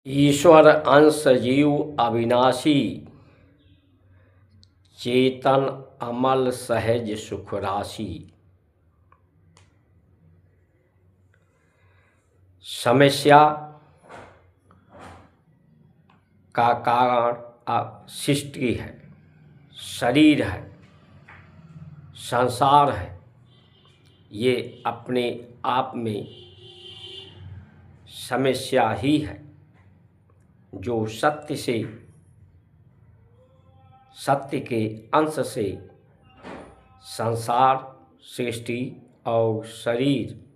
ईश्वर अंश जीव अविनाशी, चेतन अमल सहज सुख राशि। समस्या का कारण सृष्टि है, शरीर है, संसार है। ये अपने आप में समस्या ही है, जो सत्य के अंश से संसार, सृष्टि और शरीर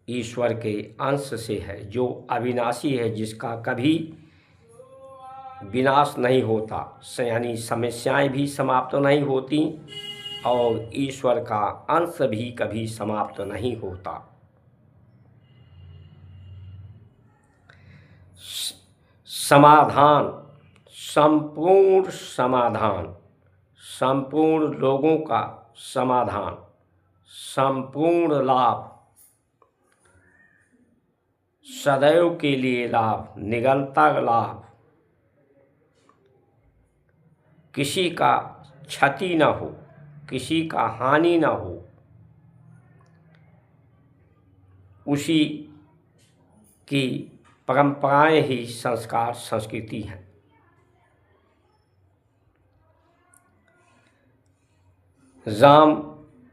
ईश्वर के अंश से है, जो अविनाशी है, जिसका कभी विनाश नहीं होता। यानी समस्याएं भी समाप्त नहीं होती और ईश्वर का अंश भी कभी समाप्त नहीं होता। समाधान, संपूर्ण समाधान, संपूर्ण लोगों का समाधान, संपूर्ण लाभ, सदैव के लिए लाभ, निरंतर लाभ, किसी का क्षति न हो, किसी का हानि न हो, उसी की परंपराएं ही संस्कार संस्कृति हैं।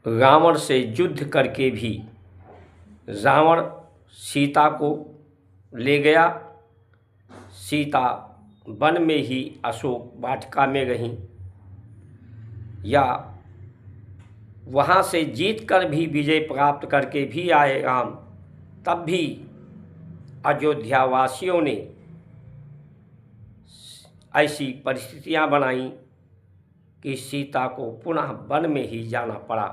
रावण से युद्ध करके भी रावण सीता को ले गया। सीता वन में ही अशोक वाटिका में रहीं, या वहाँ से जीत कर भी विजय प्राप्त करके भी आए राम, तब भी अयोध्या वासियों ने ऐसी परिस्थितियां बनाई कि सीता को पुनः वन में ही जाना पड़ा।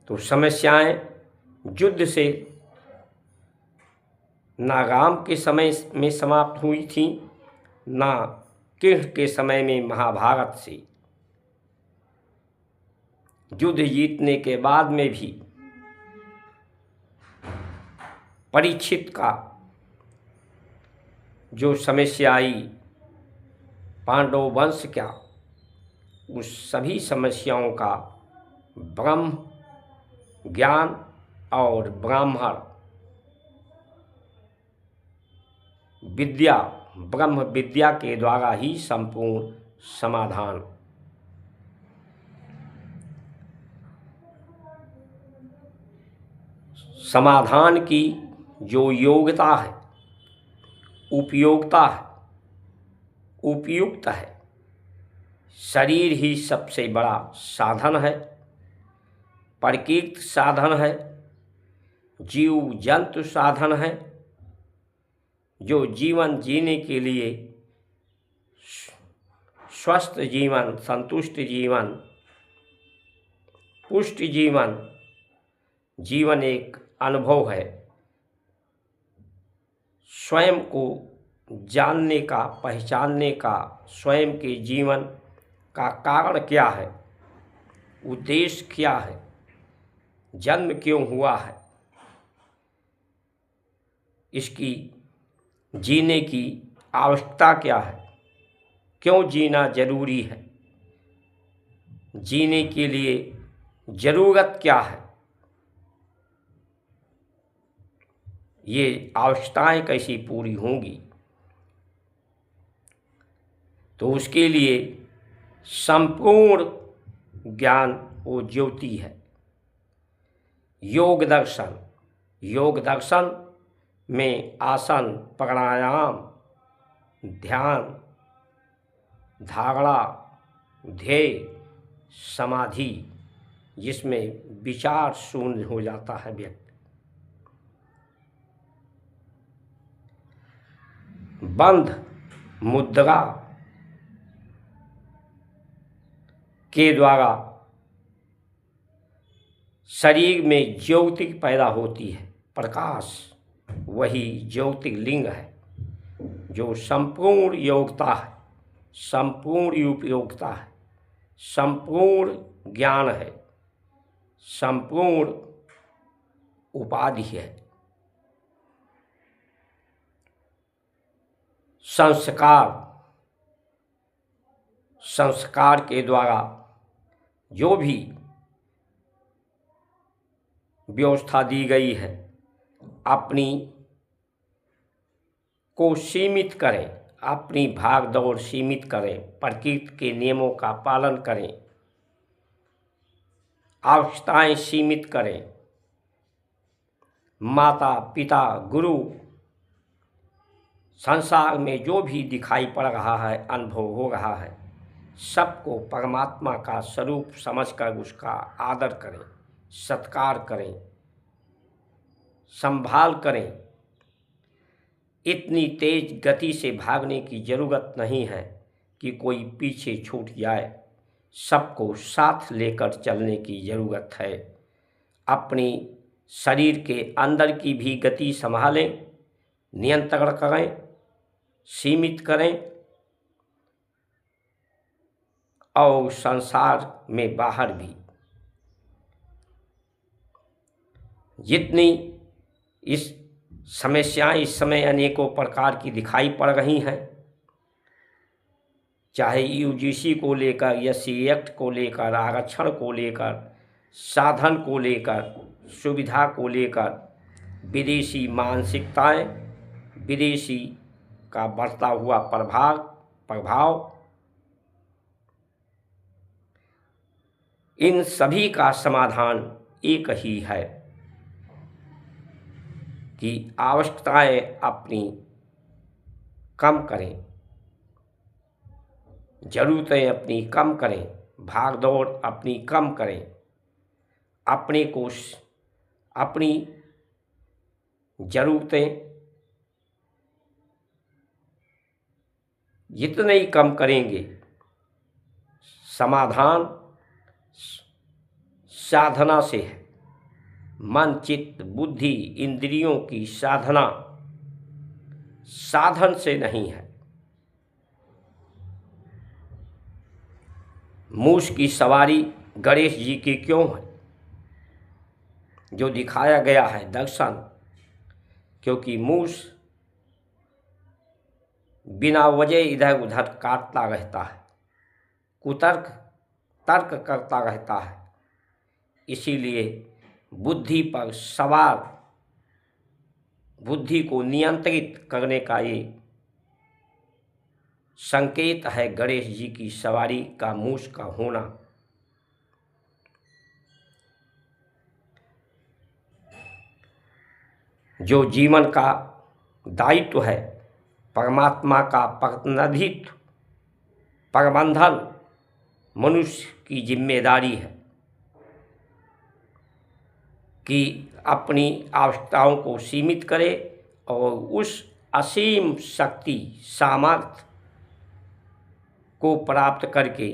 तो समस्याएं युद्ध से ना राम के समय में समाप्त हुई थी, ना कृष्ण के समय में महाभारत से। युद्ध जीतने के बाद में भी परीक्षित का जो समस्या आई, पांडव वंश क्या, उस सभी समस्याओं का ब्रह्म ज्ञान और ब्राह्मण विद्या, ब्रह्म विद्या के द्वारा ही संपूर्ण समाधान। समाधान की जो योग्यता है, उपयोगिता है, उपयुक्त है। शरीर ही सबसे बड़ा साधन है, प्रकृति साधन है, जीव जंतु साधन है, जो जीवन जीने के लिए स्वस्थ जीवन, संतुष्ट जीवन, पुष्ट जीवन, जीवन एक अनुभव है। स्वयं को जानने का, पहचानने का, स्वयं के जीवन का कारण क्या है, उद्देश्य क्या है, जन्म क्यों हुआ है, इसकी जीने की आवश्यकता क्या है, क्यों जीना जरूरी है, जीने के लिए जरूरत क्या है, ये आवश्यकताएं कैसी पूरी होंगी। तो उसके लिए संपूर्ण ज्ञान वो ज्योति है। योग दर्शन में आसन, प्राणायाम, ध्यान, धारणा, ध्येय, समाधि, जिसमें विचार शून्य हो जाता है व्यक्ति। बंध मुद्रा के द्वारा शरीर में ज्योति पैदा होती है, प्रकाश, वही ज्योतिर्लिंग है, जो संपूर्ण योग्यता है, संपूर्ण उपयोगिता है, संपूर्ण ज्ञान है, संपूर्ण उपाधि है। संस्कार के द्वारा जो भी व्यवस्था दी गई है अपनी को सीमित करें, अपनी भाग दौड़ सीमित करें, प्रकृति के नियमों का पालन करें, आवश्यकताएं सीमित करें। माता पिता गुरु संसार में जो भी दिखाई पड़ रहा है, अनुभव हो रहा है, सबको परमात्मा का स्वरूप समझकर उसका आदर करें, सत्कार करें, संभाल करें। इतनी तेज गति से भागने की ज़रूरत नहीं है कि कोई पीछे छूट जाए, सबको साथ लेकर चलने की ज़रूरत है। अपनी शरीर के अंदर की भी गति संभालें, नियंत्रण करें, सीमित करें और संसार में बाहर भी जितनी इस समस्याएं इस समय अनेकों प्रकार की दिखाई पड़ रही हैं, चाहे यूजीसी को लेकर, एससी एक्ट को लेकर, आरक्षण को लेकर, साधन को लेकर, सुविधा को लेकर, विदेशी मानसिकताएं, विदेशी का बढ़ता हुआ प्रभाव, इन सभी का समाधान एक ही है कि आवश्यकताएं अपनी कम करें, ज़रूरतें अपनी कम करें, भाग दौड़ अपनी कम करें, अपनी ज़रूरतें जितने ही कम करेंगे, समाधान साधना से है। मन चित्त बुद्धि इंद्रियों की साधना साधन से नहीं है। मूस की सवारी गणेश जी की क्यों है? जो दिखाया गया है दर्शन, क्योंकि मूस बिना वजह इधर उधर काटता रहता है, तर्क करता रहता है, इसीलिए बुद्धि पर सवार, बुद्धि को नियंत्रित करने का ये संकेत है गणेश जी की सवारी का, मूस का होना। जो जीवन का दायित्व है, परमात्मा का प्रतिनिधित्व, प्रबंधन मनुष्य की जिम्मेदारी है कि अपनी आवश्यकताओं को सीमित करे और उस असीम शक्ति सामर्थ्य को प्राप्त करके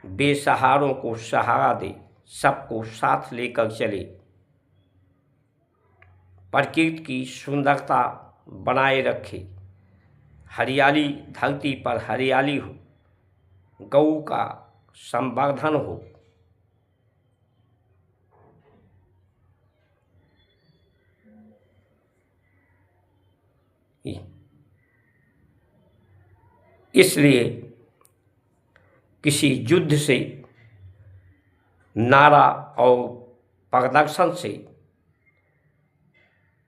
बेसहारों को सहारा दे, सबको साथ लेकर चले, प्रकृति की सुंदरता बनाए रखे, हरियाली धरती पर हरियाली हो, गौ का संवर्धन हो। इसलिए किसी युद्ध से, नारा और प्रदर्शन से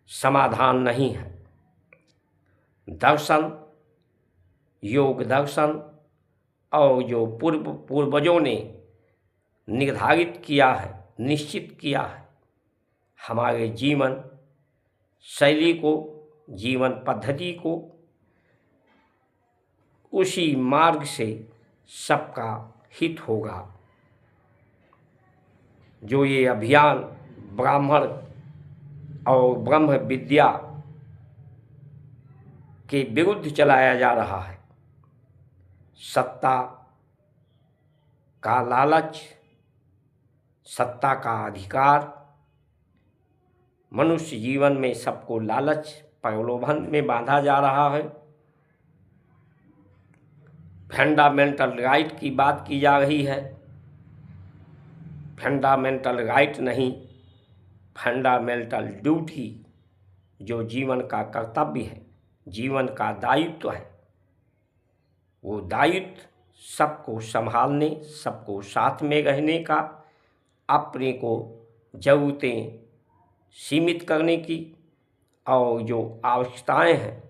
समाधान नहीं है। दर्शन, योग दर्शन और जो पूर्वजों ने निर्धारित किया है, निश्चित किया है, हमारे जीवन शैली को, जीवन पद्धति को, उसी मार्ग से सबका हित होगा। जो ये अभियान ब्राह्मण और ब्रह्म विद्या के विरुद्ध चलाया जा रहा है, सत्ता का लालच, सत्ता का अधिकार, मनुष्य जीवन में सबको लालच प्रलोभन में बांधा जा रहा है। फंडामेंटल राइट की बात की जा रही है, फंडामेंटल राइट नहीं, फंडामेंटल ड्यूटी जो जीवन का कर्तव्य है, जीवन का दायित्व है, वो दायित्व सबको संभालने, सबको साथ में रहने का, अपने को ज़रूरतें सीमित करने की, और जो आवश्यकताएं हैं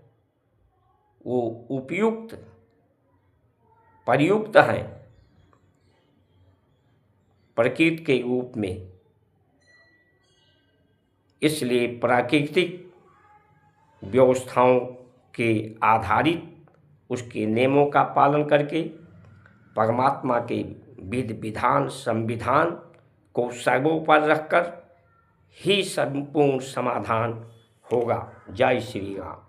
वो उपयुक्त प्रयुक्त हैं प्रकृति के रूप में। इसलिए प्राकृतिक व्यवस्थाओं के आधारित उसके नियमों का पालन करके परमात्मा के विधि विधान संविधान को सर्वोपरि रखकर ही संपूर्ण समाधान होगा। जय श्री राम।